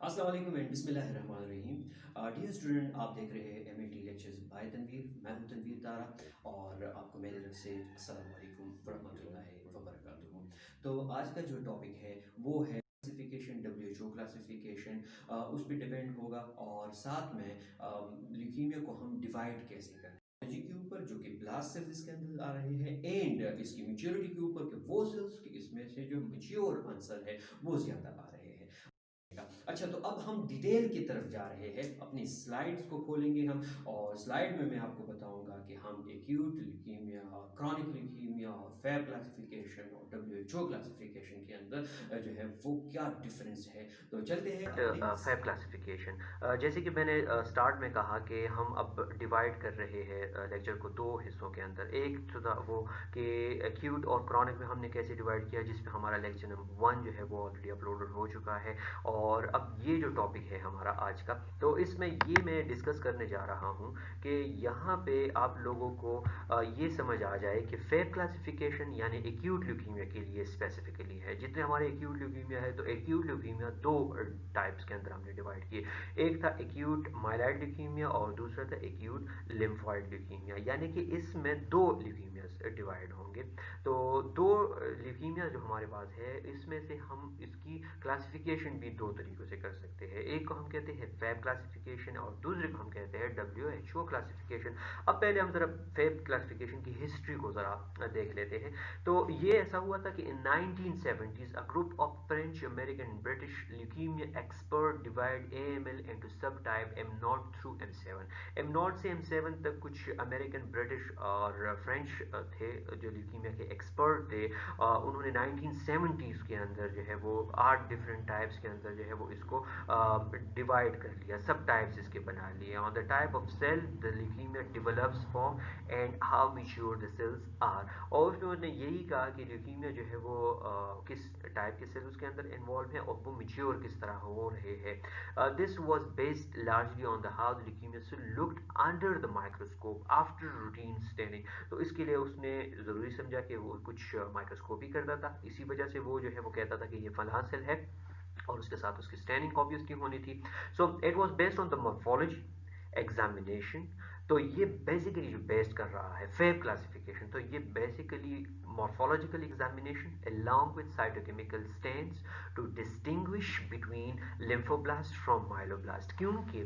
अस्सलाम वालेकुम एंड बिस्मिल्लाहिर्रहमानिर्रहीम। डियर स्टूडेंट, आप देख रहे हैं एमएटी लेक्चर्स बाय तनवीर। मैं हूं तनवीर तारा और आपको मेरी तरफ से अस्सलाम वालेकुम वरहमतुल्लाहि वबरकातुहू। तो आज का जो टॉपिक है वो है क्लासिफिकेशन, डब्ल्यूएचओ क्लासिफिकेशन। उस पर डिपेंड होगा और साथ में ल्यूकीमिया को हम डिवाइड कैसे करें जी के ऊपर, जो कि ब्लास्ट सेल्स इसके अंदर आ रहे हैं, एंड इसकी मेच्योरिटी के ऊपर कि वो सेल्स कि इसमें से जो मेच्योर आंसर है वो ज़्यादा आ रहे हैं। अच्छा, तो अब हम डिटेल की तरफ जा रहे हैं, अपनी स्लाइड्स को खोलेंगे हम और स्लाइड में मैं आपको बताऊंगा कि हम एक्यूट ल्यूकीमिया, क्रॉनिक ल्यूकीमिया और फेयर क्लासिफिकेशन और डब्ल्यूएचओ क्लासिफिकेशन के अंदर जो है वो क्या डिफरेंस है। तो चलते हैं अपने फैब क्लासिफिकेशन, जैसे कि मैंने स्टार्ट में कहा कि हम अब डिवाइड कर रहे हैं लेक्चर को दो हिस्सों के अंदर। एक तो था वो कि एक्यूट और क्रॉनिक में हमने कैसे डिवाइड किया, जिसमें हमारा लेक्चर नंबर 1 जो है वो ऑलरेडी अपलोडेड हो चुका है। और अब ये जो टॉपिक है हमारा आज का, तो इसमें ये मैं डिस्कस करने जा रहा हूँ कि यहाँ पे आप लोगों को ये समझ आ जाए कि फेब क्लासिफिकेशन यानी एक्यूट ल्यूकीमिया के लिए स्पेसिफिकली है। जितने हमारे एक्यूट ल्यूकीमिया है, तो एक्यूट ल्यूकीमिया दो टाइप्स के अंदर हमने डिवाइड किए। एक था एक्यूट माइलॉइड ल्यूकीमिया और दूसरा था एक्यूट लिम्फोइड ल्यूकीमिया, यानी कि इसमें दो ल्यूकीमिया डिवाइड होंगे। तो दो ल्यूकीमिया जो हमारे पास है, इसमें से हम इसकी क्लासिफिकेशन भी दो तरीकों से कर सकते हैं। एक को हम कहते हैं फैब क्लासिफिकेशन और दूसरे को हम कहते हैं डब्ल्यूएचओ क्लासिफिकेशन। अब पहले हम जरा फैब क्लासिफिकेशन की हिस्ट्री को जरा देख लेते हैं। तो ये ऐसा हुआ था कि इन 1970s a group of French American British leukemia expert divide AML into subtype M0 through M7। M0 से M7 तक कुछ अमेरिकन, ब्रिटिश और फ्रेंच थे जो ल्यूकीमिया के एक्सपर्ट थे। उन्होंने 1970s के अंदर जो है वो 8 डिफरेंट टाइप्स के अंदर जो है वो इसको डिवाइड कर लिया, सब टाइप्स इसके बना लिए। On the type of cell the leukaemia develops form and how mature the cells are. और उसमें उन्होंने यही कहा कि ल्यूकीमिया जो है वो किस टाइप के सेल्स के अंदर इन्वॉल्व है और वो मैच्योर किस तरह हो रहे हैं। This was based largely on the how leukaemia looked under the microscope after routine staining. तो इसके लिए उसने ज़रूरी समझा कि वो कुछ माइक्रोस्कोपी करता था, इसी वजह से वो जो है वो कहता था कि ये फलां सेल है और उसके साथ उसकी स्टैंडिंग ऑब्वियसली होनी थी। So it was based on the morphology examination. तो ये बेसिकली जो बेस्ड कर रहा है फेब क्लासिफिकेशन, तो ये basically morphological examination along with cytochemical stains to distinguish between lymphoblast from myeloblaст। क्योंकि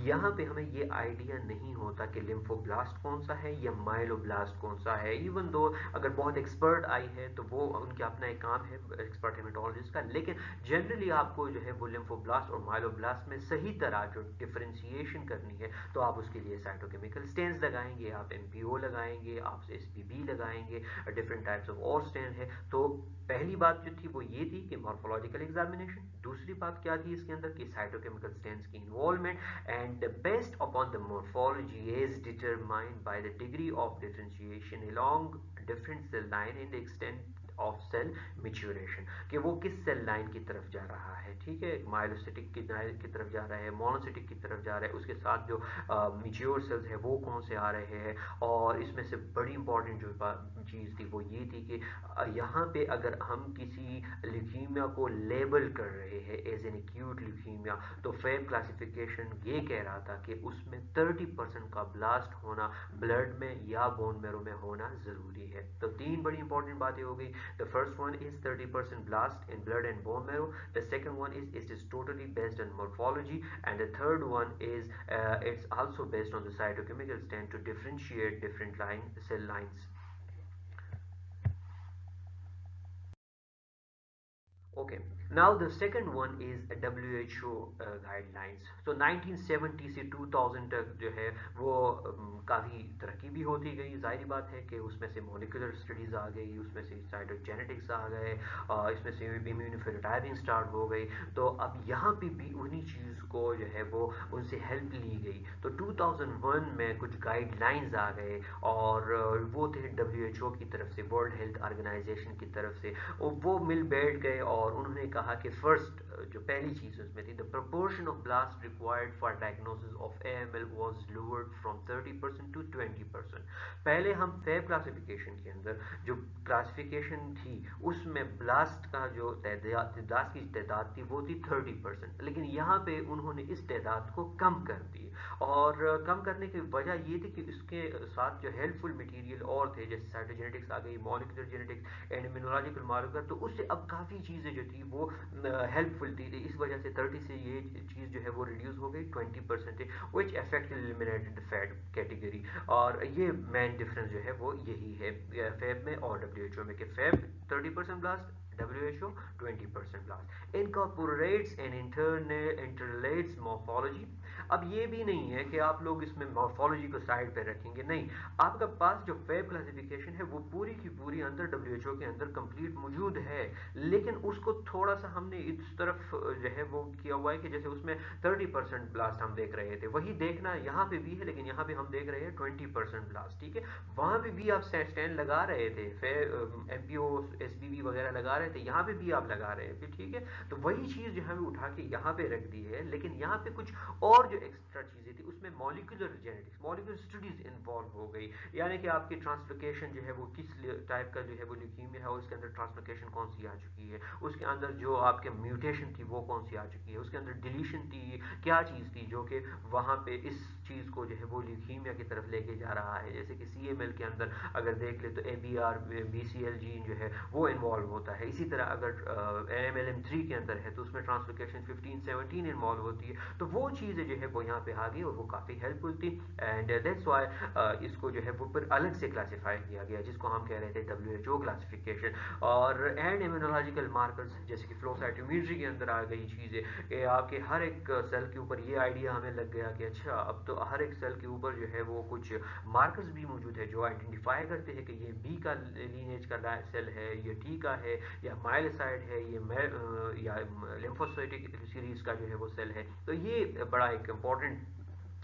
यहाँ पे हमें ये आइडिया नहीं होता कि लिम्फोब्लास्ट कौन सा है या माइलोब्लास्ट कौन सा है। इवन दो अगर बहुत एक्सपर्ट आई है तो वो उनका अपना एक काम है एक्सपर्ट हेमेटोलॉजिस्ट का, लेकिन जनरली आपको जो है वो लिम्फोब्लास्ट और माइलोब्लास्ट में सही तरह जो डिफरेंशिएशन करनी है, तो आप उसके लिए साइटोकेमिकल स्टेन्स लगाएंगे, आप एमपीओ लगाएंगे, आप एसपीबी लगाएंगे, डिफरेंट टाइप्स ऑफ और स्टेन है। तो पहली बात जो थी वो ये थी कि मॉर्फोलॉजिकल एग्जामिनेशन। दूसरी बात क्या थी इसके अंदर कि साइटोकेमिकल स्टेन्स की involvement, and based upon the morphology is determined by the degree of differentiation along different cell line in the extent of cell maturation, कि वो किस सेल लाइन की तरफ जा रहा है। ठीक है, माइलोसिटिक की तरफ जा रहा है, मोनोसिटिक की तरफ जा रहा है, उसके साथ जो मेच्योर सेल्स है वो कौन से आ रहे हैं। और इसमें से बड़ी इंपॉर्टेंट जो चीज़ थी वो ये थी कि यहाँ पे अगर हम किसी ल्यूकीमिया को लेबल कर रहे हैं एज एन एक्यूट ल्यूकीमिया, तो फेब क्लासिफिकेशन ये कह रहा था कि उसमें 30% का ब्लास्ट होना ब्लड में या बोन मैरो में होना ज़रूरी है। तो तीन बड़ी इंपॉर्टेंट बातें हो गई। The first one is 30% blast in blood and bone marrow. The second one is it is totally based on morphology, and the third one is it's also based on the cytochemical stand to differentiate different cell lines. Okay, now the second one is WHO guidelines. So 1970 से 2000 तक जो है वो काफ़ी तरक्की भी होती गई। जाहिर बात है कि उसमें से मोलिकुलर स्टडीज़ आ गई, उसमें से साइटोजेनेटिक्स आ गए, इसमें से इम्यूनोफिनोटाइपिंग स्टार्ट हो गई। तो अब यहाँ पे भी उन्हीं चीज़ को जो है वो उनसे हेल्प ली गई। तो 2001 में कुछ गाइडलाइंस आ गए और वो थे WHO की तरफ से, वर्ल्ड हेल्थ ऑर्गेनाइजेशन की तरफ से। वो मिल बैठ गए और उन्होंने कहा कि फर्स्ट जो पहली चीज़ उसमें थी, the proportion of blast required for diagnosis of AML was lowered from 30% to 20%। पहले हम फेब क्लासिफिकेशन के अंदर जो क्लासिफिकेशन थी उसमें ब्लास्ट का जो ब्लास्ट की तादाद थी वो थी 30%, लेकिन यहाँ पे उन्होंने इस तादाद को कम कर दी। और कम करने की वजह ये थी कि इसके साथ जो हेल्पफुल मटेरियल और थे, जैसे साइटोजेनेटिक्स आ गई, molecular genetics and immunological marker, तो उससे अब काफ़ी चीज़ें जो थी वो हेल्पफुल थी। इस वजह से 30 से ये चीज़ जो है वो रिड्यूस हो गई 20% which affect eliminated fat category. और ये मेन डिफरेंस जो है वो यही है फैब में और डब्ल्यू में, कि fab 30% blast, WHO 20% blast incorporates and interrelates morphology। अब ये भी नहीं है कि आप लोग इसमें मॉर्फोलॉजी को साइड पे रखेंगे, नहीं, आपका पास जो फैब क्लासिफिकेशन है वो पूरी की पूरी अंदर WHO के अंदर कंप्लीट मौजूद है, लेकिन उसको थोड़ा सा हमने इस तरफ जो है वो किया हुआ है कि जैसे उसमें 30% ब्लास्ट हम देख रहे थे, वही देखना यहाँ पे भी है, लेकिन यहाँ पे हम देख रहे हैं 20% ब्लास्ट, ठीक है। वहां पे भी आप स्टैंड लगा रहे थे, MPO SBB वगैरह लगा रहे थे, यहाँ पे भी आप लगा रहे थे, ठीक है। तो वही चीज जो हमें उठा के यहाँ पे रख दी है, लेकिन यहाँ पे कुछ और जो एक्स्ट्रा चीजें थी उसमें molecular genetics, molecular studies involve हो गई, यानी कि आपकी ट्रांसलोकेशन जो है वो किस टाइप का जो है वो ल्यूकीमिया है, उसके अंदर ट्रांसलोकेशन कौन सी आ चुकी है, उसके अंदर जो आपके म्यूटेशन थी वो कौन सी आ चुकी है, उसके अंदर डिलीशन थी, क्या चीज थी जो कि वहां पे इस चीज को जो है वो ल्यूकीमिया की तरफ लेके जा रहा है। जैसे कि CML के अंदर अगर देख ले तो ABR BCL जीन जो है वो इन्वॉल्व होता है। इसी तरह अगर AMLM3 के अंदर है तो उसमें ट्रांसलोकेशन 15-17 इन्वॉल्व होती है। तो वो चीज़ें जो है वो यहाँ पे आ गई और वो काफ़ी हेल्पफुल थी, एंड दैट्स वाई इसको जो है वो फिर अलग से क्लासीफाई किया गया, जिसको हम कह रहे थे WHO क्लासिफिकेशन। और एंड इम्यूनोलॉजिकल मार्कर्स जैसे कि फ्लो साइटोमेट्री के अंदर आ गई चीज़ें कि आपके हर एक सेल के ऊपर ये आइडिया हमें लग गया कि अच्छा अब तो हर एक सेल के ऊपर जो है वो कुछ मार्कर्स भी मौजूद है जो आइडेंटिफाई करते हैं कि ये बी का लीनेज का सेल है, ये टी का है, या माइलोसाइट है, ये या लिम्फोसाइटिक सीरीज का जो है वो सेल है। तो ये बड़ा एक इम्पॉर्टेंट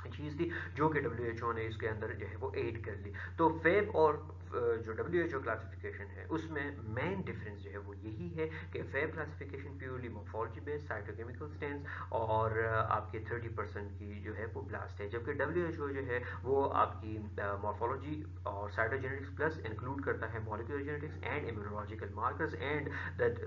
चीज़ थी जो कि WHO ने इसके अंदर जो है वो एड कर ली। तो फेब और जो WHO क्लासिफिकेशन है उसमें मेन डिफरेंस जो है वो यही है कि FAB classification purely morphology based cytochemical stains और आपके 30% की जो है वो ब्लास्ट है, जबकि WHO जो है वो आपकी मॉर्फोलॉजी और साइटोजेनेटिक्स प्लस इंक्लूड करता है molecular genetics and immunological markers, and that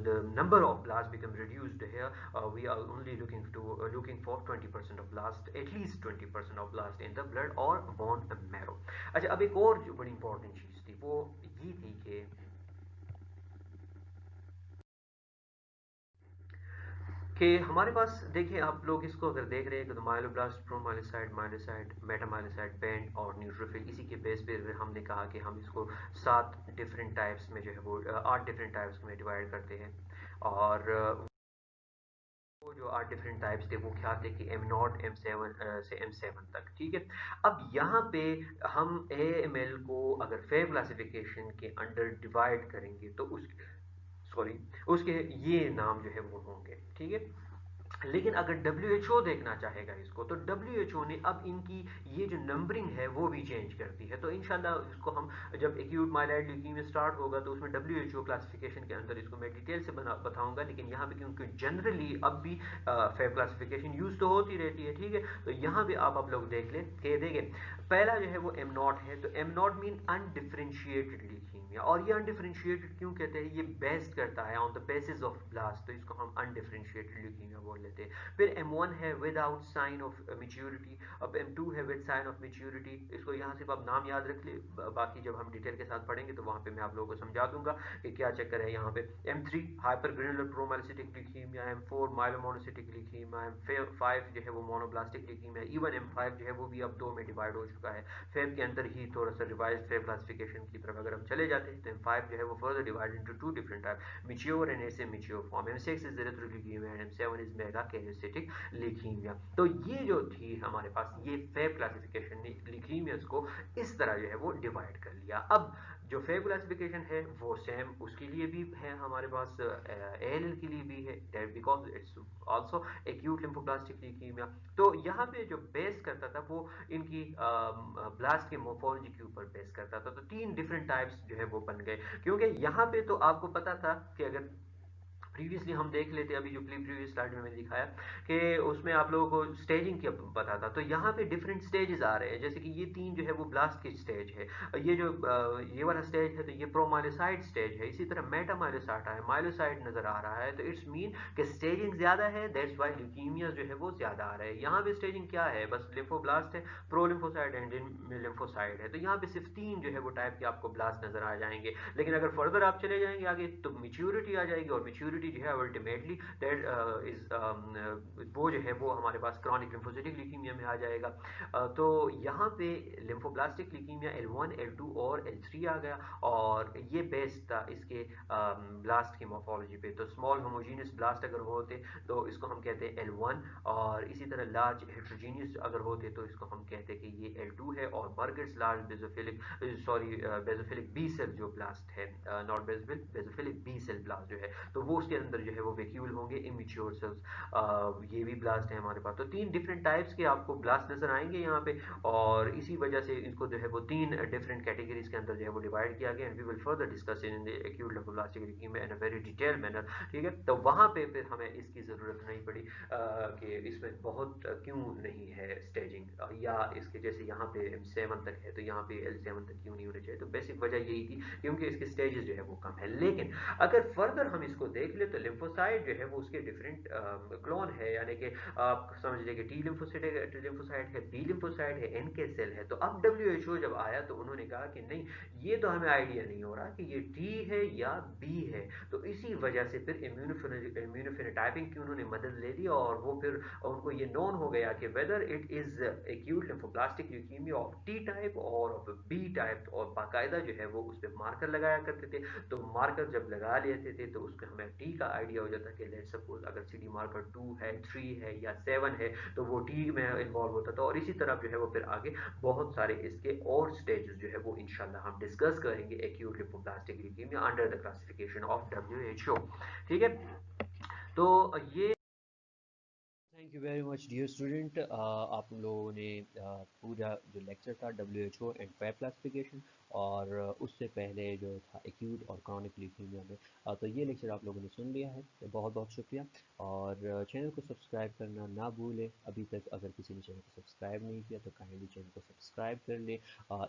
the number of blasts become reduced here. We are only looking for 20% of blast, at least 20% of blast in the blood or bone marrow। अच्छा, अब एक और जो बड़ी important चीज थी वो ये थी कि हमारे पास देखिए, आप लोग इसको अगर देख रहे हैं तो माइलोब्लास्ट, प्रोमाइलोसाइट, माइलोसाइट, मेटामाइलोसाइट, बैंड और न्यूट्रोफिल, इसी के बेस पे हमने कहा कि हम इसको 7 डिफरेंट टाइप्स में जो है वो 8 डिफरेंट टाइप्स में डिवाइड करते हैं। और वो जो 8 डिफरेंट टाइप्स थे वो क्या थे कि M0 M7 से M7 तक, ठीक है। अब यहाँ पे हम AML को अगर फेब क्लासिफिकेशन के अंडर डिवाइड करेंगे तो उस सॉरी उसके ये नाम जो है वो होंगे, ठीक है। लेकिन अगर WHO देखना चाहेगा इसको तो WHO ने अब इनकी ये जो नंबरिंग है वो भी चेंज कर दी है। तो इंशाल्लाह इसको हम जब एक्यूट माइलॉइड ल्यूकीमिया स्टार्ट होगा तो उसमें WHO क्लासिफिकेशन के अंदर इसको मैं डिटेल से बताऊंगा, लेकिन यहाँ पे क्योंकि जनरली अब भी फेब क्लासिफिकेशन यूज तो होती रहती है, ठीक है। तो यहाँ पे आप लोग देख लें कि देखिए पहला जो है वो M0 है, तो M0 मीन अनडिफरेंशिएटेड ल्यूकीमिया। और ये अनडिफरेंशिएटेड क्यों कहते हैं, ये बेस्ड करता है on the basis of blast, तो इसको हम अनडिफरेंशिएटेड ल्यूकीमिया बोल लेते हैं। फिर M1 है विदाउट साइन ऑफ मेच्योरिटी। अब M2 है विद साइन ऑफ मेच्योरिटी। इसको यहाँ सिर्फ आप नाम याद रख ले, बाकी जब हम डिटेल के साथ पढ़ेंगे तो वहाँ पे मैं आप लोगों को समझा दूंगा कि क्या चक्कर है यहाँ पे। M3 हाइपरग्रेनुलर प्रोमाइलोसिटिक leukaemia, M4 माइलोमोनोसिटिक leukaemia, M5 जो है वो मोनोब्लास्टिक ल्यूकीमिया, इवन M5 जो है वो भी अब 2 में डिवाइड हो चुका है। फेब के अंदर ही थोड़ा सा रिवाइज फेब क्लासिफिकेशन की तरफ अगर हम चले जाते हैं तो M5 जो है वो further divide into 2 different type, mature and as mature form. M6 is erythroleukaemia and M7 is megakaryocytic leukaemia. तो ये जो थी हमारे पास ये फेब क्लासिफिकेशन ने ल्यूकीमियास को इस तरह जो है वो डिवाइड कर लिया। अब जो फेब क्लासिफिकेशन है वो सेम उसके लिए भी है हमारे पास, ALL के लिए भी है, because it's also acute lymphoblastic leukaemia. तो यहाँ पे जो बेस करता था वो इनकी ब्लास्ट के मोर्फोलॉजी के ऊपर बेस करता था। तो 3 डिफरेंट टाइप्स जो है वो बन गए, क्योंकि यहाँ पे तो आपको पता था कि अगर प्रीवियसली हम देख लेते, अभी जो प्रीवियस स्लाइड में मैंने दिखाया कि उसमें आप लोगों को स्टेजिंग की पता था, तो यहाँ पे डिफरेंट स्टेजेस आ रहे हैं, जैसे कि ये 3 जो है वो ब्लास्ट की स्टेज है, ये जो ये वाला स्टेज है तो ये प्रोमाइलोसाइट स्टेज है, इसी तरह मेटामाइलोसाइट है, माइलोसाइट नजर आ रहा है, तो इट्स मीन कि स्टेजिंग ज्यादा है, दैट्स व्हाई ल्यूकीमिया जो है वो ज्यादा आ रहा है। यहाँ पे स्टेजिंग क्या है, बस लिम्फोब्लास्ट है, प्रो लिम्फोसाइट एंड लिम्फोसाइट है, तो यहाँ पे सिर्फ 3 जो है वो टाइप के आपको ब्लास्ट नजर आ जाएंगे। लेकिन अगर फर्दर आप चले जाएंगे आगे तो मेच्योरिटी आ जाएगी, और मेच्योरिटी जो है अल्टीमेटली दैट इज वो जो है वो हमारे पास क्रॉनिक लिम्फोसिटिक ल्यूकीमिया में आ जाएगा। तो यहाँ पे लिम्फोब्लास्टिक ल्यूकीमिया L1 L2 और L3 आ गया, और ये बेस्ड था इसके ब्लास्ट की मॉर्फोलॉजी पे। तो स्मॉल होमोजीनियस ब्लास्ट अगर होते तो इसको हम कहते हैं L1, और इसी तरह लार्ज हेट्रोजीनियस अगर होते तो इसको हम कहते हैं कि ये L2 है। और बर्गर्स large basophilic, sorry basophilic B cell जो ब्लास्ट है, not basophil, basophilic B cell blast जो है, तो वो उसके अंदर जो है वो वैक्यूल होंगे, इमेच्योर सेल्स, ये भी ब्लास्ट है हमारे पास। तो 3 डिफरेंट टाइप्स के आपको ब्लास्ट नजर आएंगे यहाँ पे, और इसी वजह से इसको जो है वो 3 डिफरेंट कैटेगरीज के अंदर जो है वो डिवाइड किया गया, and we will further discuss in the acute lymphoblastic leukaemia in a very detail manner, ठीक है। तो वहाँ पे फिर हमें इसकी ज़रूरत नहीं पड़ी कि इसमें बहुत क्यों नहीं है स्टेजिंग, या इसके जैसे यहाँ पे M7 तक है तो यहाँ पे L7 तक क्यों नहीं होने चाहिए। तो बेसिक वजह यही थी क्योंकि इसके स्टेजेस जो है वो कम है। लेकिन अगर फर्दर हम इसको देख ले तो लिम्फोसाइट जो है वो उसके डिफरेंट क्लोन है, यानी कि आप समझ लीजिए कि टी लिम्फोसाइट है, बी लिम्फोसाइट है, एनके सेल है। तो अब डब्ल्यूएचओ जब आया तो उन्होंने कहा कि नहीं, ये तो हमें आइडिया नहीं हो रहा कि ये टी है या बी है। तो इसी वजह से फिर इम्यूनोफिनोटाइपिंग की उन्होंने मदद ले ली, और वो फिर उनको ये नोन हो गया कि whether it is acute lymphoblastic leukaemia of T type और ऑफ बी टाइप, और बाकायदा जो है वो उस पर मार्कर लगाया करते थे। तो मार्कर जब लगा लेते थे तो उसमें हमें टी का आइडिया हो जाता कि लेट सपोज अगर सी डी मार्कर 2 है, 3 है या 7 है तो वो टी में इन्वॉल्व होता था। और इसी तरह जो है वो फिर आगे बहुत सारे इसके और स्टेजेस जो है वो इंशाल्लाह हम डिस्कस करेंगे acute lymphoblastic leukaemia under the classification of WHO, ठीक है। तो ये thank you very much dear student, आप लोगों ने पूरा जो लेक्चर था WHO एंड टाइप क्लासिफिकेशन, और उससे पहले जो था एक्यूट और क्रॉनिक ल्यूकीमिया में, तो ये लेक्चर आप लोगों ने सुन लिया है, तो बहुत बहुत शुक्रिया। और चैनल को सब्सक्राइब करना ना भूलें, अभी तक अगर किसी ने चैनल को सब्सक्राइब नहीं किया तो काइंडली चैनल को सब्सक्राइब कर ले,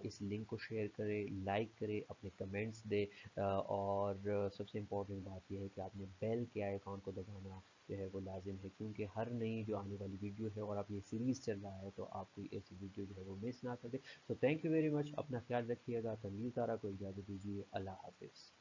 इस लिंक को शेयर करें, लाइक करें, अपने कमेंट्स दें, और सबसे इम्पोर्टेंट बात यह है कि आपने बेल के आइकॉन को दबाना जो है वो लाजिम है, क्योंकि हर नई जो आने वाली वीडियो है, और अब ये सीरीज़ चल रहा है तो आप कोई ऐसी वीडियो जो है वो मिस ना कर दे। तो थैंक यू वेरी मच, अपना ख्याल रखिएगा। तनवीर तारा को इजाज़त दीजिए, अल्लाह हाफिज़।